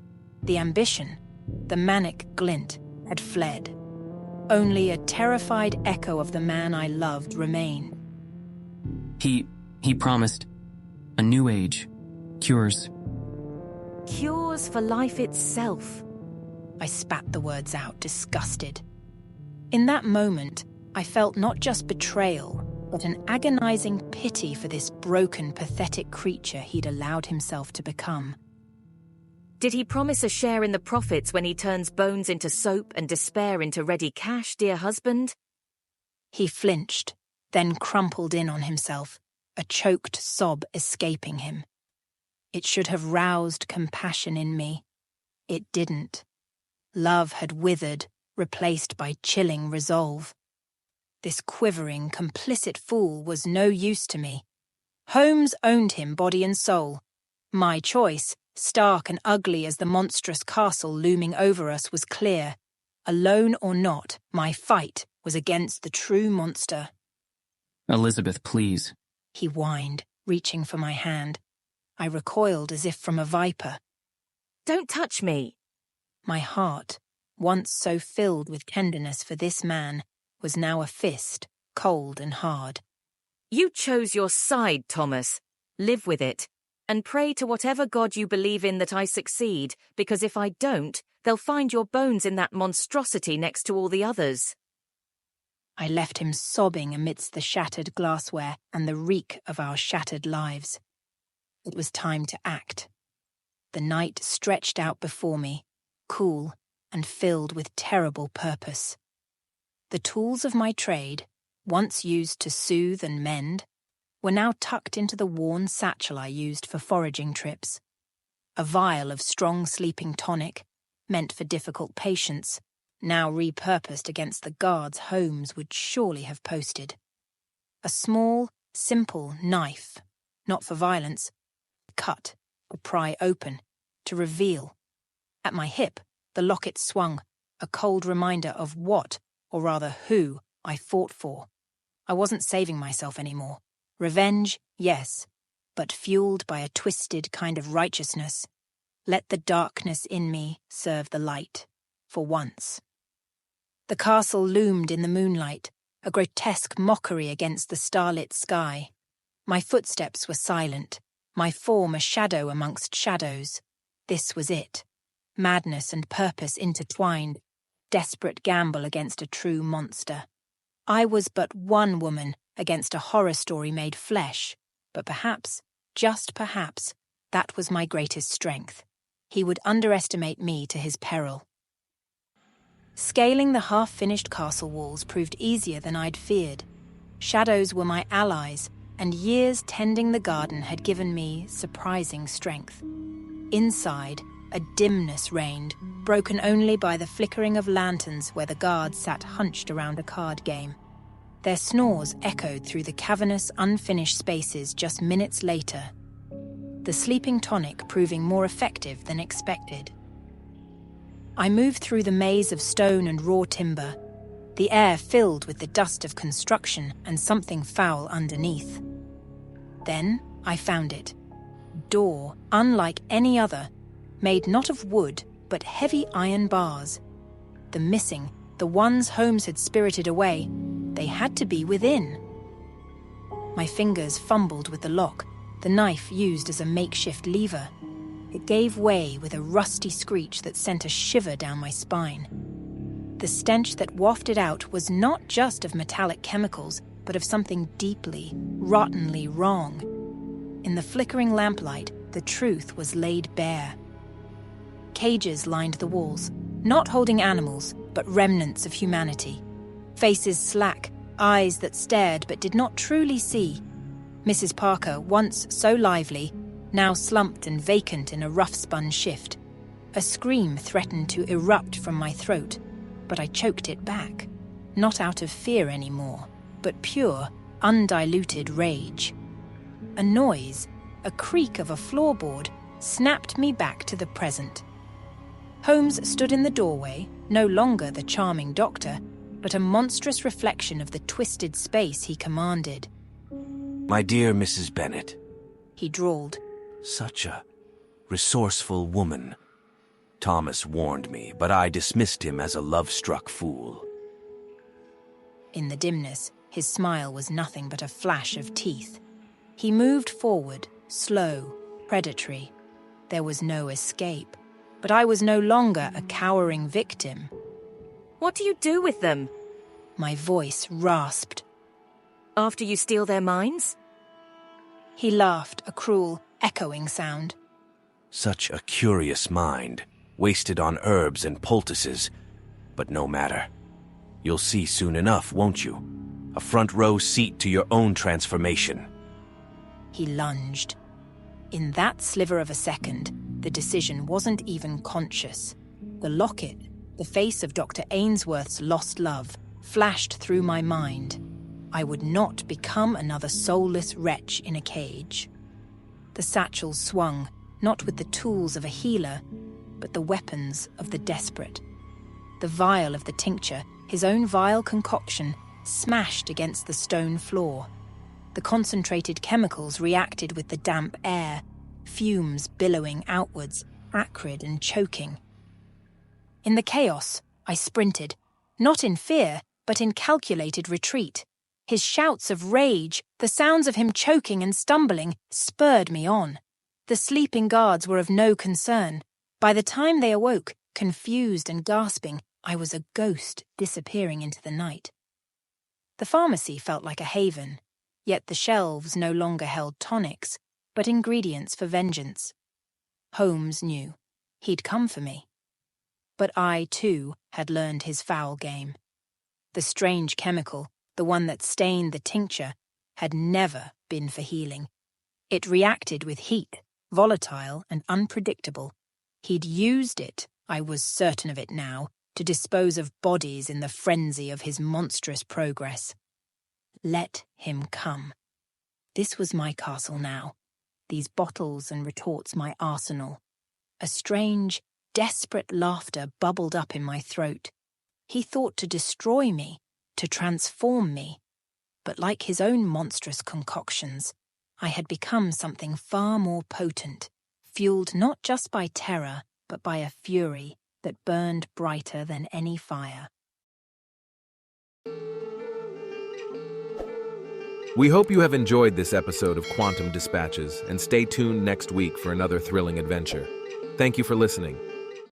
The ambition, the manic glint, had fled. Only a terrified echo of the man I loved remained. He promised a new age, cures. Cures for life itself. I spat the words out, disgusted. In that moment, I felt not just betrayal, but an agonizing pity for this broken, pathetic creature he'd allowed himself to become. Did he promise a share in the profits when he turns bones into soap and despair into ready cash, dear husband? He flinched, then crumpled in on himself, a choked sob escaping him. It should have roused compassion in me. It didn't. Love had withered, replaced by chilling resolve. This quivering, complicit fool was no use to me. Holmes owned him body and soul. My choice, stark and ugly as the monstrous castle looming over us, was clear. Alone or not, my fight was against the true monster. Elizabeth, please. He whined, reaching for my hand. I recoiled as if from a viper. Don't touch me. My heart, once so filled with tenderness for this man, was now a fist, cold and hard. You chose your side, Thomas. Live with it. And pray to whatever God you believe in that I succeed, because if I don't, they'll find your bones in that monstrosity next to all the others. I left him sobbing amidst the shattered glassware and the reek of our shattered lives. It was time to act. The night stretched out before me, cool and filled with terrible purpose. The tools of my trade, once used to soothe and mend, were now tucked into the worn satchel I used for foraging trips. A vial of strong sleeping tonic, meant for difficult patients, now repurposed against the guards Holmes would surely have posted. A small, simple knife, not for violence, cut, to pry open, to reveal. At my hip, the locket swung, a cold reminder of what, or rather who, I fought for. I wasn't saving myself anymore. Revenge, yes, but fueled by a twisted kind of righteousness. Let the darkness in me serve the light, for once. The castle loomed in the moonlight, a grotesque mockery against the starlit sky. My footsteps were silent, my form a shadow amongst shadows. This was it. Madness and purpose intertwined, desperate gamble against a true monster. I was but one woman against a horror story made flesh, but perhaps, just perhaps, that was my greatest strength. He would underestimate me to his peril. Scaling the half-finished castle walls proved easier than I'd feared. Shadows were my allies, and years tending the garden had given me surprising strength. Inside, a dimness reigned, broken only by the flickering of lanterns where the guards sat hunched around a card game. Their snores echoed through the cavernous, unfinished spaces just minutes later, the sleeping tonic proving more effective than expected. I moved through the maze of stone and raw timber, the air filled with the dust of construction and something foul underneath. Then I found it. Door, unlike any other, made not of wood, but heavy iron bars. The missing, the ones Holmes had spirited away, they had to be within. My fingers fumbled with the lock, the knife used as a makeshift lever. It gave way with a rusty screech that sent a shiver down my spine. The stench that wafted out was not just of metallic chemicals, but of something deeply, rottenly wrong. In the flickering lamplight, the truth was laid bare. Cages lined the walls, not holding animals, but remnants of humanity. Faces slack, eyes that stared but did not truly see. Mrs. Parker, once so lively, now slumped and vacant in a rough-spun shift. A scream threatened to erupt from my throat, but I choked it back, not out of fear anymore, but pure, undiluted rage. A noise, a creak of a floorboard, snapped me back to the present. Holmes stood in the doorway, no longer the charming doctor, but a monstrous reflection of the twisted space he commanded. My dear Mrs. Bennett, he drawled. Such a resourceful woman. Thomas warned me, but I dismissed him as a love-struck fool. In the dimness, his smile was nothing but a flash of teeth. He moved forward, slow, predatory. There was no escape, but I was no longer a cowering victim. What do you do with them? My voice rasped. After you steal their minds? He laughed, a cruel, echoing sound. Such a curious mind, wasted on herbs and poultices, but no matter. You'll see soon enough, won't you? A front-row seat to your own transformation. He lunged. In that sliver of a second, the decision wasn't even conscious. The locket, the face of Dr. Ainsworth's lost love, flashed through my mind. I would not become another soulless wretch in a cage. The satchel swung, not with the tools of a healer, but the weapons of the desperate. The vial of the tincture, his own vile concoction, smashed against the stone floor. The concentrated chemicals reacted with the damp air, fumes billowing outwards, acrid and choking. In the chaos, I sprinted, not in fear, but in calculated retreat. His shouts of rage, the sounds of him choking and stumbling, spurred me on. The sleeping guards were of no concern. By the time they awoke, confused and gasping, I was a ghost disappearing into the night. The pharmacy felt like a haven, yet the shelves no longer held tonics, but ingredients for vengeance. Holmes knew. He'd come for me. But I, too, had learned his foul game. The strange chemical, the one that stained the tincture, had never been for healing. It reacted with heat, volatile and unpredictable. He'd used it, I was certain of it now, to dispose of bodies in the frenzy of his monstrous progress. Let him come. This was my castle now, these bottles and retorts my arsenal. A strange, desperate laughter bubbled up in my throat. He thought to destroy me, to transform me. But like his own monstrous concoctions, I had become something far more potent, fueled not just by terror, but by a fury that burned brighter than any fire. We hope you have enjoyed this episode of Quantum Dispatches, and stay tuned next week for another thrilling adventure. Thank you for listening.